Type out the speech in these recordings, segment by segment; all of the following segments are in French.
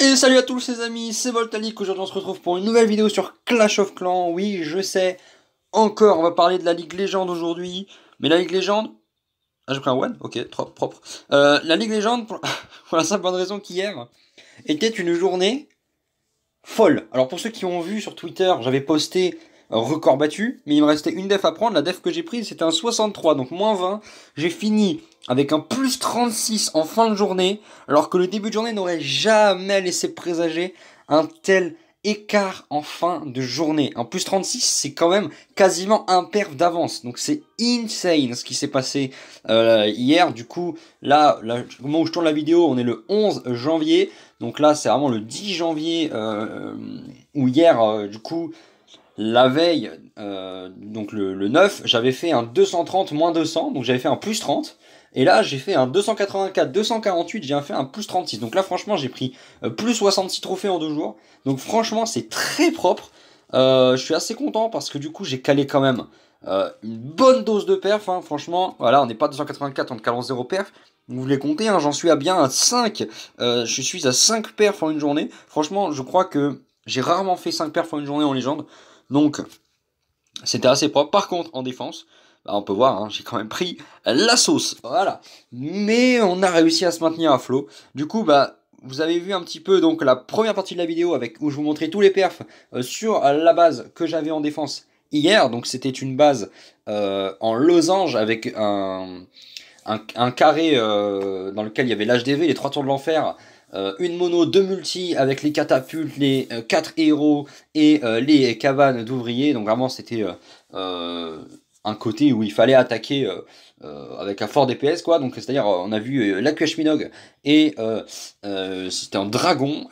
Et salut à tous les amis, c'est Voltalic. Aujourd'hui on se retrouve pour une nouvelle vidéo sur Clash of Clans. Oui, je sais, encore on va parler de la Ligue Légende aujourd'hui. Mais la Ligue Légende... Ah, j'ai pris un one. Ok, trop propre. La Ligue Légende, pour, pour la simple bonne raison qu'hier était une journée folle. Alors pour ceux qui ont vu sur Twitter, j'avais posté record battu, mais il me restait une def à prendre. La def que j'ai prise c'était un 63, donc moins 20. J'ai fini avec un plus 36 en fin de journée, alors que le début de journée n'aurait jamais laissé présager un tel écart en fin de journée. Un plus 36, c'est quand même quasiment un perf d'avance. Donc c'est insane ce qui s'est passé hier. Du coup, là, au moment où je tourne la vidéo, on est le 11 janvier. Donc là, c'est vraiment le 10 janvier, où hier, du coup, la veille, donc le 9, j'avais fait un 230 moins 200, donc j'avais fait un plus 30. Et là, j'ai fait un 284, 248, j'ai fait un plus 36. Donc là, franchement, j'ai pris plus 66 trophées en 2 jours. Donc franchement, c'est très propre. Je suis assez content parce que du coup, j'ai calé quand même une bonne dose de perf. Hein. Franchement, voilà, on n'est pas 284, on calme 0 perf. Vous les comptez, hein, j'en suis à bien à 5. Je suis à 5 perfs en une journée. Franchement, je crois que j'ai rarement fait 5 perfs en une journée en légende. Donc, c'était assez propre. Par contre, en défense, bah, on peut voir, hein, j'ai quand même pris la sauce. Voilà. Mais on a réussi à se maintenir à flot. Du coup, bah, vous avez vu un petit peu donc la première partie de la vidéo avec où je vous montrais tous les perfs sur la base que j'avais en défense hier. Donc, c'était une base en losange avec un carré dans lequel il y avait l'HDV, les 3 tours de l'enfer. Une mono, 2 multi avec les catapultes, les 4 héros et les cabanes d'ouvriers. Donc vraiment c'était un côté où il fallait attaquer avec un fort DPS quoi. Donc c'est-à-dire on a vu la QH Minogue et c'était un dragon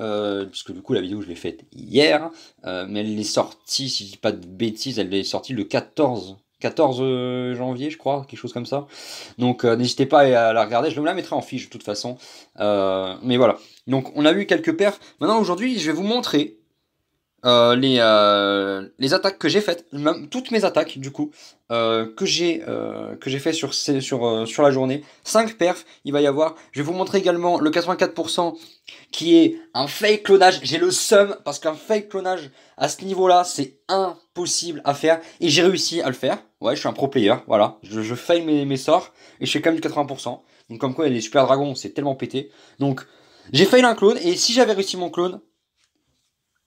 puisque du coup la vidéo je l'ai faite hier, mais elle est sortie, si je dis pas de bêtises, elle est sortie le 14 janvier, je crois, quelque chose comme ça. Donc n'hésitez pas à la regarder, je vous la mettrai en fiche de toute façon. Mais voilà. Donc on a vu quelques perfs. Maintenant aujourd'hui, je vais vous montrer les attaques que j'ai faites, même toutes mes attaques du coup que j'ai fait sur la journée. 5 perfs, il va y avoir. Je vais vous montrer également le 84% qui est un fake clonage. J'ai le seum parce qu'un fake clonage à ce niveau-là, c'est impossible à faire et j'ai réussi à le faire. Ouais, je suis un pro player, voilà. Je fail mes sorts et je fais quand même du 80%. Donc comme quoi, il y a des super dragons, c'est tellement pété. Donc j'ai fail un clone et si j'avais réussi mon clone,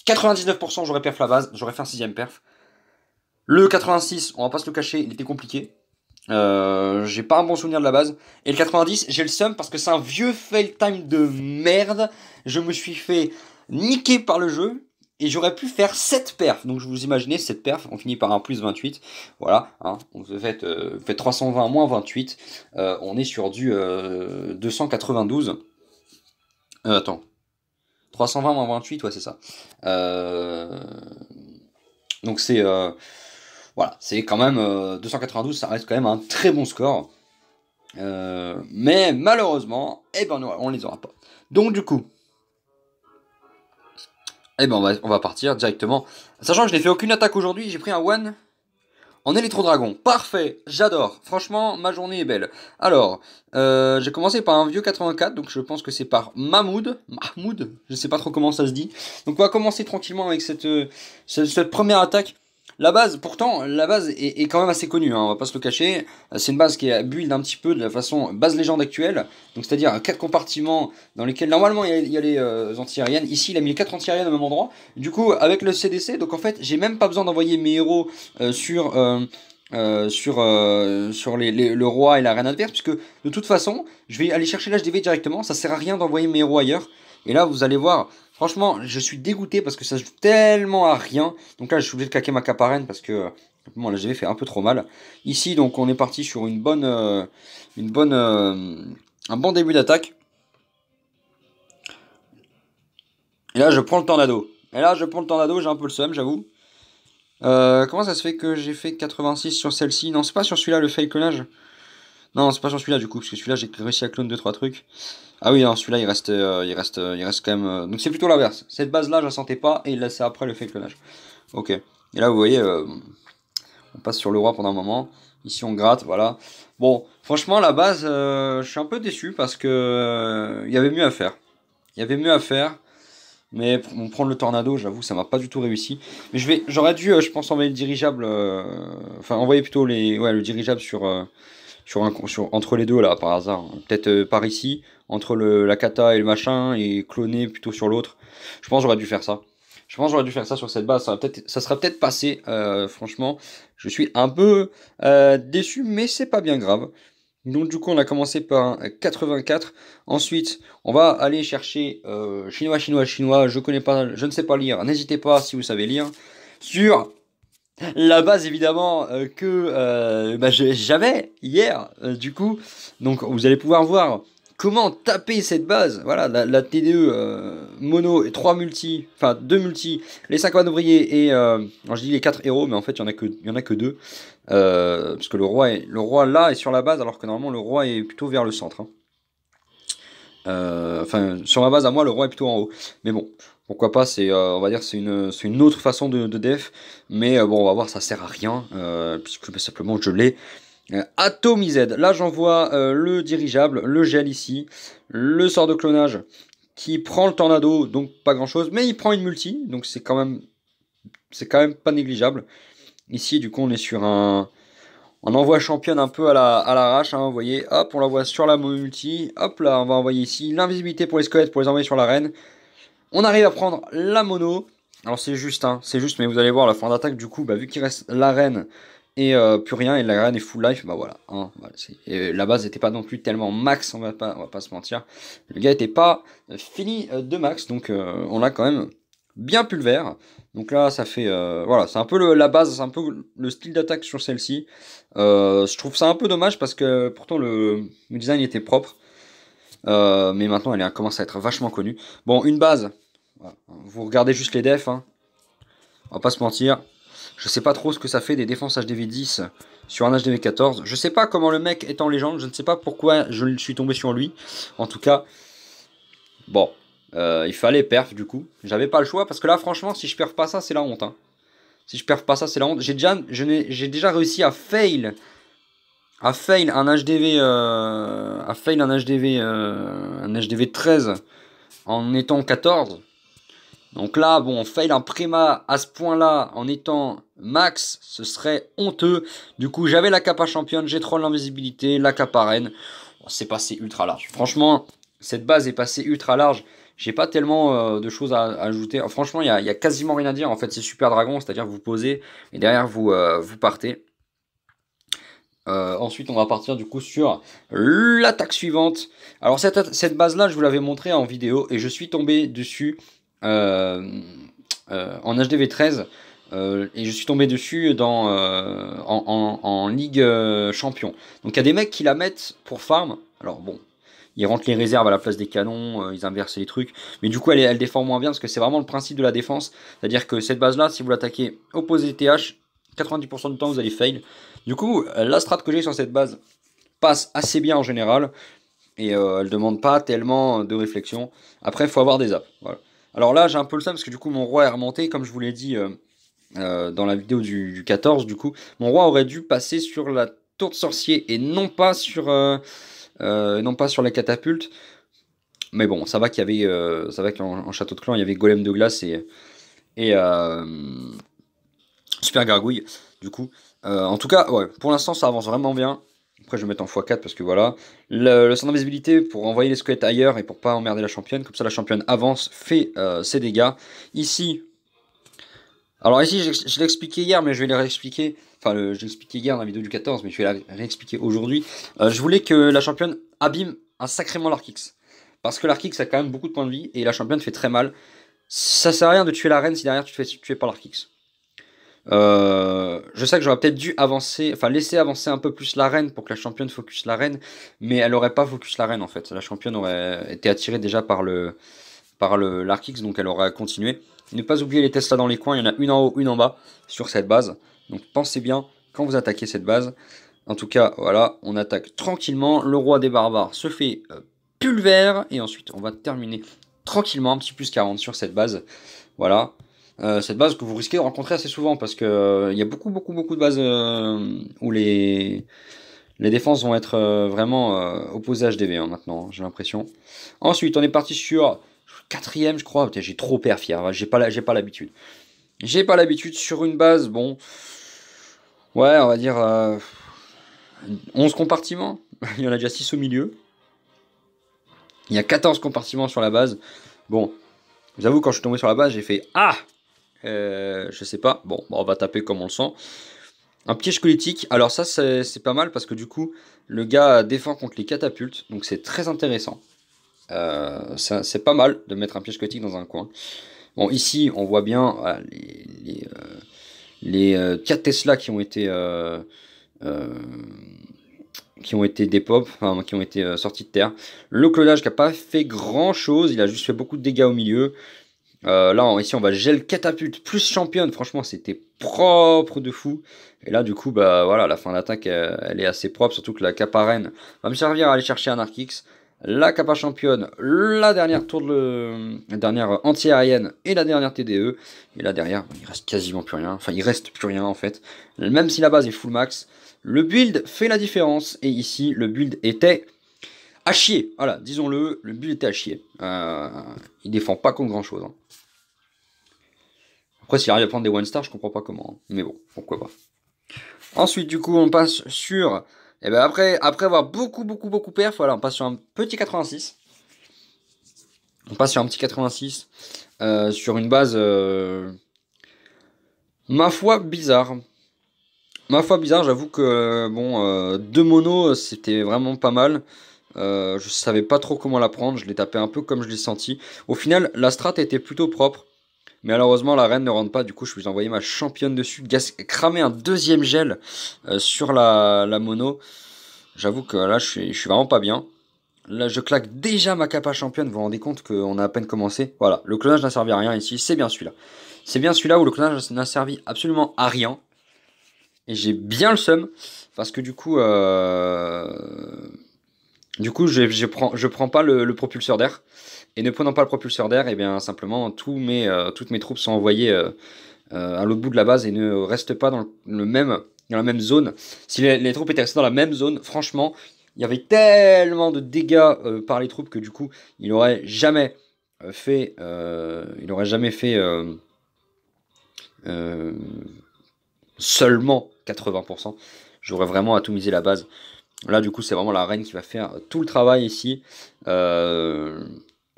99% j'aurais perf la base, j'aurais fait un 6ème perf. Le 86, on va pas se le cacher, il était compliqué. J'ai pas un bon souvenir de la base. Et le 90, j'ai le seum parce que c'est un vieux fail time de merde. Je me suis fait niquer par le jeu. Et j'aurais pu faire 7 perfs. Donc je vous imaginez 7 perfs, on finit par un plus 28. Voilà, hein, on fait 320 moins 28. On est sur du 292. Attends. 320 moins 28, ouais c'est ça. Donc c'est... voilà, c'est quand même 292, ça reste quand même un très bon score. Mais malheureusement, eh ben, on les aura pas. Donc du coup, eh ben, on va partir directement. Sachant que je n'ai fait aucune attaque aujourd'hui, j'ai pris un one en électro-dragon. Parfait, j'adore. Franchement, ma journée est belle. Alors, j'ai commencé par un vieux 84, donc je pense que c'est par Mahmoud, je sais pas trop comment ça se dit. Donc on va commencer tranquillement avec cette première attaque. La base, pourtant, la base est quand même assez connue, hein, on va pas se le cacher. C'est une base qui est build un petit peu de la façon base légende actuelle. Donc c'est-à-dire 4 compartiments dans lesquels normalement il y a les anti-aériennes. Ici il a mis les 4 anti-aériennes au même endroit. Du coup avec le CDC, donc en fait j'ai même pas besoin d'envoyer mes héros sur le roi et la reine adverse, puisque de toute façon je vais aller chercher l'HDV directement, ça sert à rien d'envoyer mes héros ailleurs. Et là vous allez voir, franchement je suis dégoûté parce que ça joue tellement à rien. Donc là je suis obligé de claquer ma caparenne parce que bon, l'HDV fait un peu trop mal. Ici donc on est parti sur un bon début d'attaque. Et là je prends le tornado. J'ai un peu le seum j'avoue. Comment ça se fait que j'ai fait 86 sur celle-ci? Non, c'est pas sur celui-là le fake clonage. Non, c'est pas sur celui-là du coup, parce que celui-là j'ai réussi à clone 2-3 trucs. Ah oui, non, celui-là il reste quand même. Donc c'est plutôt l'inverse. Cette base-là, je la sentais pas, et là c'est après le fake clonage. Ok. Et là vous voyez, on passe sur le roi pendant un moment. Ici on gratte, voilà. Bon, franchement la base, je suis un peu déçu parce que il y avait mieux à faire. Il y avait mieux à faire. Mais bon, prendre le tornado, j'avoue, ça m'a pas du tout réussi. Mais j'aurais dû, je pense, envoyer le dirigeable. Enfin, envoyer plutôt le dirigeable entre les deux là, par hasard. Peut-être par ici, entre la kata et le machin, et cloner plutôt sur l'autre. Je pense que j'aurais dû faire ça. Je pense que j'aurais dû faire ça sur cette base. Ça sera peut-être passé. Franchement, je suis un peu déçu, mais c'est pas bien grave. Donc du coup on a commencé par un 84. Ensuite on va aller chercher chinois, chinois, chinois. Je connais pas, je ne sais pas lire. N'hésitez pas si vous savez lire. Sur la base évidemment j'avais hier. Du coup donc vous allez pouvoir voir comment taper cette base. Voilà la TDE mono et 3 multi, enfin 2 multi, les 5 ouvriers et alors je dis les 4 héros mais en fait il y en a que 2. Parce que le roi là est sur la base alors que normalement le roi est plutôt vers le centre. Hein. Enfin sur ma base à moi le roi est plutôt en haut. Mais bon, pourquoi pas, on va dire c'est une autre façon de def. Mais bon on va voir, ça sert à rien puisque simplement je l'ai atomisé. Là j'envoie le dirigeable, le gel ici, le sort de clonage qui prend le tornado, donc pas grand chose, mais il prend une multi, donc c'est quand même pas négligeable. Ici, du coup, on est sur un envoi championne un peu à l'arrache, hein, vous voyez. Hop, on l'envoie sur la multi. Hop, là, on va envoyer ici l'invisibilité pour les squelettes pour les envoyer sur l'arène. On arrive à prendre la mono. Alors, c'est juste, mais vous allez voir, la fin d'attaque, du coup, vu qu'il reste l'arène et plus rien, et l'arène est full life, bah voilà. Hein, voilà et la base n'était pas non plus tellement max, on va pas se mentir. Le gars n'était pas fini de max, donc on l'a quand même bien pulvère. Donc là, ça fait voilà, c'est un peu la base, c'est un peu le style d'attaque sur celle-ci. Je trouve ça un peu dommage parce que pourtant le design était propre, mais maintenant elle commence à être vachement connue. Bon, une base, voilà. Vous regardez juste les defs, hein. On va pas se mentir. Je sais pas trop ce que ça fait des défenses HDV 10 sur un HDV 14. Je sais pas comment le mec est en légende, je ne sais pas pourquoi je suis tombé sur lui. En tout cas, bon. Il fallait perf du coup. J'avais pas le choix parce que là franchement si je perf pas ça c'est la honte. Hein. Si je perf pas ça c'est la honte. J'ai déjà réussi à fail un HDV un HDV 13 en étant 14. Donc là bon on fail un préma à ce point là en étant max, ce serait honteux. Du coup j'avais la capa championne, j'ai troll l'invisibilité, la capa reine. Bon, c'est passé ultra large. Franchement cette base est passée ultra large. J'ai pas tellement de choses à ajouter. Franchement, il y a quasiment rien à dire. En fait, c'est Super Dragon, c'est-à-dire que vous posez et derrière vous partez. Ensuite, on va partir du coup sur l'attaque suivante. Alors cette base-là, je vous l'avais montré en vidéo et je suis tombé dessus en HDV 13 et je suis tombé dessus en Ligue Champion. Donc il y a des mecs qui la mettent pour farm. Alors bon. Ils rentrent les réserves à la place des canons, ils inversent les trucs. Mais du coup, elle défend moins bien parce que c'est vraiment le principe de la défense. C'est-à-dire que cette base-là, si vous l'attaquez opposé TH, 90% du temps, vous allez fail. Du coup, la strat que j'ai sur cette base passe assez bien en général. Et elle demande pas tellement de réflexion. Après, il faut avoir des apps. Voilà. Alors là, j'ai un peu le seum parce que du coup, mon roi est remonté. Comme je vous l'ai dit dans la vidéo du 14, du coup, mon roi aurait dû passer sur la tour de sorcier et non pas sur les catapultes. Mais bon, ça va qu'il y avait, ça va qu'en château de clan, il y avait golem de glace et super gargouille. Du coup, en tout cas, ouais, pour l'instant, ça avance vraiment bien. Après, je vais mettre en x4 parce que voilà. Le centre d'invisibilité pour envoyer les squelettes ailleurs et pour pas emmerder la championne. Comme ça, la championne avance, fait ses dégâts. Ici, alors ici, je l'ai expliqué hier, mais je vais les réexpliquer. Enfin, je l'ai expliqué hier dans la vidéo du 14, mais je vais la réexpliquer aujourd'hui. Je voulais que la championne abîme sacrément l'Arkix. Parce que l'Arkix a quand même beaucoup de points de vie et la championne fait très mal. Ça sert à rien de tuer la reine si derrière tu te fais tuer par l'Arkix. Je sais que j'aurais peut-être dû avancer, enfin laisser avancer un peu plus la reine pour que la championne focus la reine, mais elle aurait pas focus la reine en fait. La championne aurait été attirée déjà par l'Arkix, donc elle aurait continué. Ne pas oublier les Tesla dans les coins, il y en a une en haut, une en bas sur cette base. Donc pensez bien quand vous attaquez cette base. En tout cas, voilà, on attaque tranquillement. Le roi des barbares se fait pulvère. Et ensuite, on va terminer tranquillement, un petit plus 40 sur cette base. Voilà. Cette base que vous risquez de rencontrer assez souvent parce que il y a beaucoup de bases où les défenses vont être vraiment opposées à HDV hein, maintenant, j'ai l'impression. Ensuite, on est parti sur 4ème, je crois. Putain, j'ai trop perf hier. J'ai pas l'habitude. J'ai pas l'habitude sur une base, bon. Ouais, on va dire 11 compartiments. Il y en a déjà 6 au milieu. Il y a 14 compartiments sur la base. Bon, j'avoue, quand je suis tombé sur la base, j'ai fait ah je sais pas. Bon, on va taper comme on le sent. Un piège squelettique. Alors, ça, c'est pas mal parce que du coup, le gars défend contre les catapultes. Donc, c'est très intéressant. C'est pas mal de mettre un piège squelettique dans un coin. Bon, ici, on voit bien voilà, les 4 Tesla qui ont été des pop, enfin, qui ont été sortis de terre. Le clonage qui a pas fait grand chose, il a juste fait beaucoup de dégâts au milieu. Là, ici, on va gel catapulte plus championne. Franchement, c'était propre de fou. Et là, du coup, bah voilà, la fin d'attaque, elle est assez propre. Surtout que la caparenne va me servir à aller chercher un Archix. La capa championne, la dernière la dernière anti-aérienne et la dernière TDE. Et là derrière, il reste quasiment plus rien. Enfin, il reste plus rien en fait. Même si la base est full max, le build fait la différence. Et ici, le build était à chier. Voilà, disons-le, le build était à chier. Il défend pas contre grand chose. Hein. Après, s'il arrive à prendre des one star, je comprends pas comment. Hein. Mais bon, pourquoi pas. Ensuite, du coup, on passe sur. Et ben après avoir beaucoup perf, voilà, on passe sur un petit 86. On passe sur un petit 86 sur une base ma foi bizarre. Ma foi bizarre, j'avoue que bon, 2 monos, c'était vraiment pas mal. Je savais pas trop comment la prendre, je l'ai tapé un peu comme je l'ai senti. Au final, la strat était plutôt propre. Mais malheureusement, la reine ne rentre pas. Du coup, je vais envoyer ma championne dessus. Cramer un deuxième gel sur la mono. J'avoue que là, je suis vraiment pas bien. Là, je claque déjà ma capa championne. Vous vous rendez compte qu'on a à peine commencé. Voilà, le clonage n'a servi à rien ici. C'est bien celui-là. C'est bien celui-là où le clonage n'a servi absolument à rien. Et j'ai bien le seum. Parce que du coup, je prends pas le propulseur d'air. Et ne prenant pas le propulseur d'air, et bien simplement toutes mes troupes sont envoyées à l'autre bout de la base et ne restent pas dans la même zone. Si les troupes étaient restées dans la même zone, franchement, il y avait tellement de dégâts par les troupes que du coup, il n'aurait jamais fait seulement 80%. J'aurais vraiment atomisé la base. Là, du coup, c'est vraiment la reine qui va faire tout le travail ici.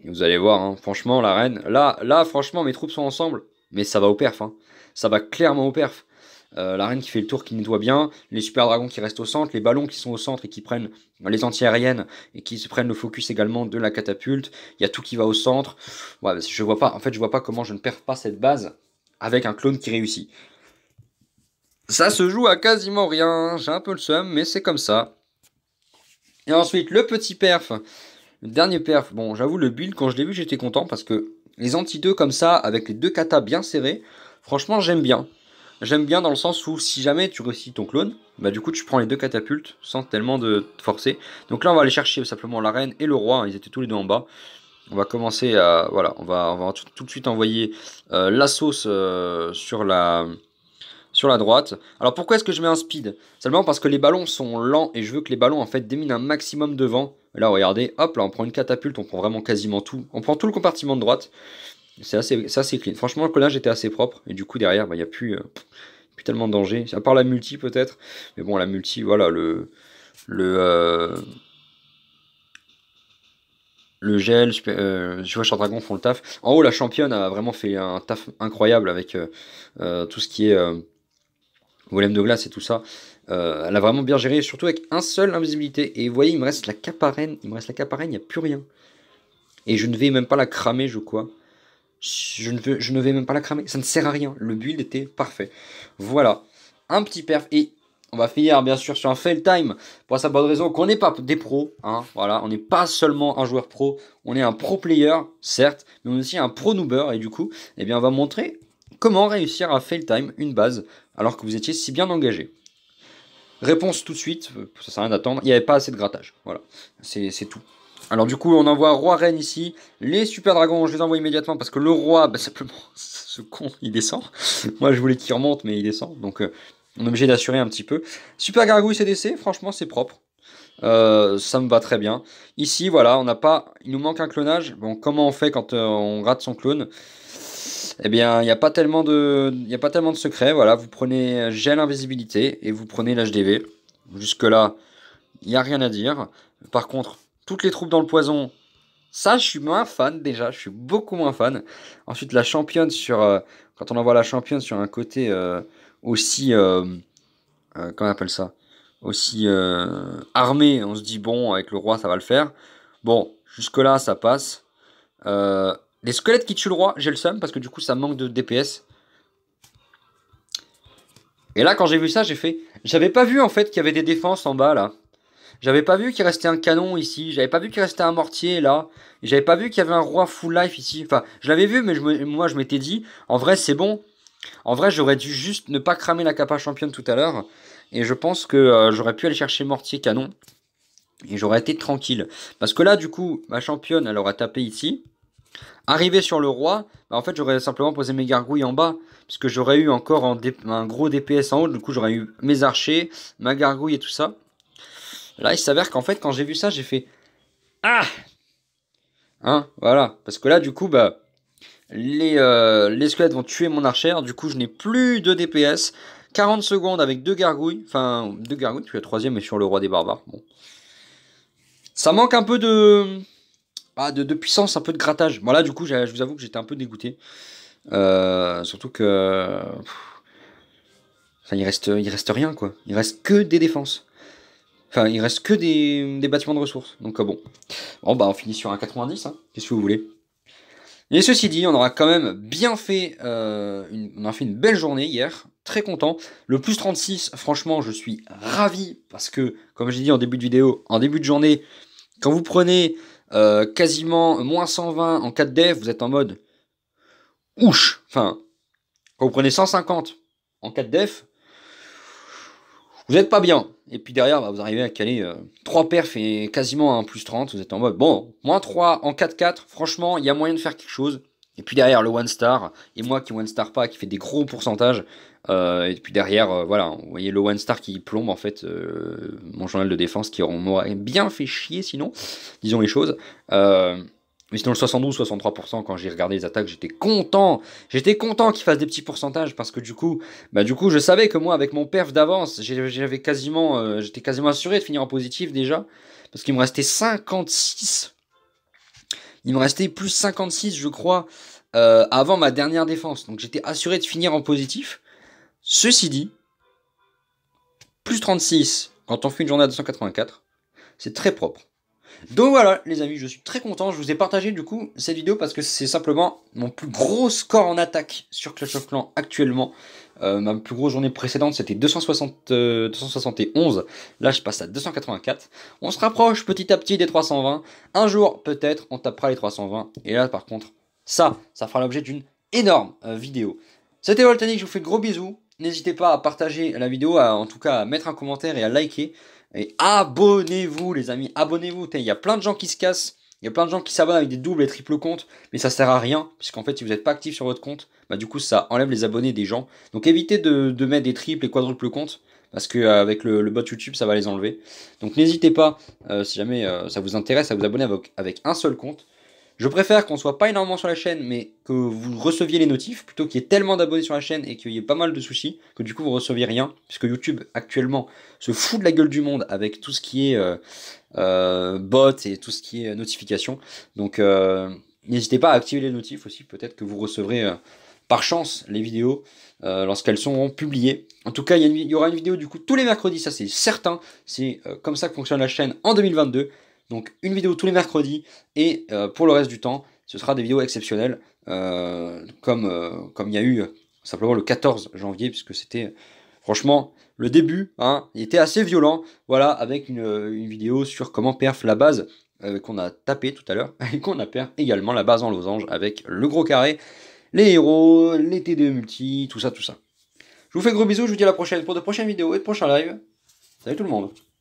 Vous allez voir, hein, franchement, la reine. Là, franchement, mes troupes sont ensemble. Mais ça va au perf. Hein. Ça va clairement au perf. La reine qui fait le tour, qui nettoie bien. Les super dragons qui restent au centre. Les ballons qui sont au centre et qui prennent les anti-aériennes. Et qui se prennent le focus également de la catapulte. Il y a tout qui va au centre. Ouais, je vois pas comment je ne perds pas cette base avec un clone qui réussit. Ça se joue à quasiment rien. J'ai un peu le seum, mais c'est comme ça. Et ensuite, le petit perf. Le dernier perf, bon, j'avoue, le build, quand je l'ai vu, j'étais content parce que les anti-2 comme ça, avec les 2 katas bien serrés, franchement, j'aime bien. J'aime bien dans le sens où si jamais tu réussis ton clone, bah du coup, tu prends les 2 catapultes sans tellement de te forcer. Donc là, on va aller chercher simplement la reine et le roi, hein, ils étaient tous les deux en bas. On va commencer à. Voilà, on va tout de suite envoyer la sauce sur la droite. Alors pourquoi est-ce que je mets un speed? Simplement parce que les ballons sont lents et je veux que les ballons en fait déminent un maximum devant. Là regardez, hop là on prend une catapulte, on prend vraiment quasiment tout. On prend tout le compartiment de droite. C'est assez clean. Franchement le collage était assez propre et du coup derrière il n'y a plus tellement de danger. À part la multi peut-être. Mais bon la multi voilà le gel, je vois Dragon font le taf. En haut la championne a vraiment fait un taf incroyable avec tout ce qui est golem de glace et tout ça. Elle a vraiment bien géré, surtout avec un seul invisibilité. Et vous voyez, il me reste la caparenne. Il n'y a plus rien. Et je ne vais même pas la cramer, je crois. Je ne vais même pas la cramer. Ça ne sert à rien. Le build était parfait. Voilà. Un petit perf. Et on va finir, bien sûr, sur un fail time. Pour la bonne raison qu'on n'est pas des pros. Hein, voilà. On n'est pas seulement un joueur pro. On est un pro player, certes. Mais on est aussi un pro noober. Et du coup, eh bien, on va montrer comment réussir à fail time une base alors que vous étiez si bien engagé. Réponse tout de suite, ça sert à rien d'attendre, il n'y avait pas assez de grattage, voilà, c'est tout. Alors du coup on envoie roi-reine ici, les super dragons je les envoie immédiatement parce que le roi, bah, simplement, ce con il descend, moi je voulais qu'il remonte mais il descend, donc on est obligé d'assurer un petit peu. Super gargouille CDC, franchement c'est propre, Ça me va très bien. Ici, voilà, on n'a pas, il nous manque un clonage. Bon, comment on fait quand on rate son clone? Eh bien, il n'y a pas tellement de, il y a pas tellement de secrets. Voilà, vous prenez gel invisibilité et vous prenez l'HDV. Jusque-là, il n'y a rien à dire. Par contre, toutes les troupes dans le poison, ça, je suis moins fan déjà. Je suis beaucoup moins fan. Ensuite, la championne sur, quand on envoie la championne sur un côté aussi, comment on appelle ça? Aussi armé, on se dit bon, avec le roi, ça va le faire. Bon, jusque-là, ça passe. Les squelettes qui tuent le roi, j'ai le seum parce que du coup, ça manque de DPS. Et là, quand j'ai vu ça, j'ai fait. J'avais pas vu en fait qu'il y avait des défenses en bas là. J'avais pas vu qu'il restait un canon ici. J'avais pas vu qu'il restait un mortier là. J'avais pas vu qu'il y avait un roi full life ici. Enfin, je l'avais vu, mais moi, je m'étais dit, en vrai, c'est bon. En vrai, j'aurais dû juste ne pas cramer la capa championne tout à l'heure. Et je pense que j'aurais pu aller chercher mortier canon. Et j'aurais été tranquille. Parce que là, du coup, ma championne, elle aurait tapé ici. Arrivé sur le roi, bah, en fait, j'aurais simplement posé mes gargouilles en bas. Puisque j'aurais eu encore un gros DPS en haut. Du coup, j'aurais eu mes archers, ma gargouille et tout ça. Là, il s'avère qu'en fait, quand j'ai vu ça, j'ai fait ah! Hein, voilà. Parce que là, du coup, bah, les squelettes vont tuer mon archère. Du coup, je n'ai plus de DPS. 40 secondes avec deux gargouilles. Enfin, deux gargouilles, puis la troisième est sur le roi des barbares. Bon. Ça manque un peu de puissance, un peu de grattage. Bon, là, du coup, je vous avoue que j'étais un peu dégoûté. Surtout que. Enfin, il reste rien, quoi. Il reste que des défenses. Enfin, il reste que des bâtiments de ressources. Donc, bon. Bon, bah, on finit sur un 90, hein. Qu'est-ce que vous voulez? Et ceci dit, on aura quand même bien fait, on a fait une belle journée hier, très content. Le plus 36, franchement, je suis ravi parce que, comme j'ai dit en début de vidéo, en début de journée, quand vous prenez quasiment moins 120 en 4 def, vous êtes en mode ouch. Enfin, quand vous prenez 150 en 4 def, vous n'êtes pas bien. Et puis derrière, bah, vous arrivez à caler 3 perfs et quasiment un plus 30. Vous êtes en mode, bon, moins 3 en 4-4, franchement, il y a moyen de faire quelque chose. Et puis derrière, le one star, et moi qui one star pas, qui fait des gros pourcentages. Et puis derrière, voilà, vous voyez le one star qui plombe en fait mon journal de défense qui m'aurait bien fait chier sinon, disons les choses. Mais sinon le 72-63% quand j'ai regardé les attaques, j'étais content. J'étais content qu'ils fassent des petits pourcentages parce que du coup, je savais que moi avec mon perf d'avance, j'étais quasiment assuré de finir en positif déjà parce qu'il me restait 56. Il me restait plus 56 je crois avant ma dernière défense. Donc j'étais assuré de finir en positif. Ceci dit, plus 36 quand on fait une journée à 284, c'est très propre. Donc voilà les amis, je suis très content, je vous ai partagé du coup cette vidéo parce que c'est simplement mon plus gros score en attaque sur Clash of Clans actuellement. Ma plus grosse journée précédente c'était 271, là je passe à 284. On se rapproche petit à petit des 320, un jour peut-être on tapera les 320 et là par contre ça fera l'objet d'une énorme vidéo. C'était Voltanic, je vous fais de gros bisous, n'hésitez pas à partager la vidéo, en tout cas à mettre un commentaire et à liker. Et abonnez-vous les amis, abonnez-vous. Il y a plein de gens qui se cassent, il y a plein de gens qui s'abonnent avec des doubles et triples comptes, mais ça sert à rien, puisqu'en fait si vous n'êtes pas actif sur votre compte, du coup ça enlève les abonnés des gens. Donc évitez de mettre des triples et quadruples comptes, parce qu'avec le bot YouTube ça va les enlever. Donc n'hésitez pas, si jamais ça vous intéresse, à vous abonner avec un seul compte. Je préfère qu'on soit pas énormément sur la chaîne, mais que vous receviez les notifs, plutôt qu'il y ait tellement d'abonnés sur la chaîne et qu'il y ait pas mal de soucis, que du coup vous receviez rien, puisque YouTube actuellement se fout de la gueule du monde avec tout ce qui est bot et tout ce qui est notification. Donc n'hésitez pas à activer les notifs aussi, peut-être que vous recevrez par chance les vidéos lorsqu'elles sont publiées. En tout cas, il y aura une vidéo du coup tous les mercredis, ça c'est certain, c'est comme ça que fonctionne la chaîne en 2022. Donc une vidéo tous les mercredis et pour le reste du temps, ce sera des vidéos exceptionnelles comme il y a eu simplement le 14 janvier puisque c'était franchement le début, hein, il était assez violent, voilà, avec une vidéo sur comment perf la base qu'on a tapé tout à l'heure et qu'on a perf également la base en losange avec le gros carré, les héros, les TD multi, tout ça, tout ça. Je vous fais gros bisous, je vous dis à la prochaine pour de prochaines vidéos et de prochains lives. Salut tout le monde.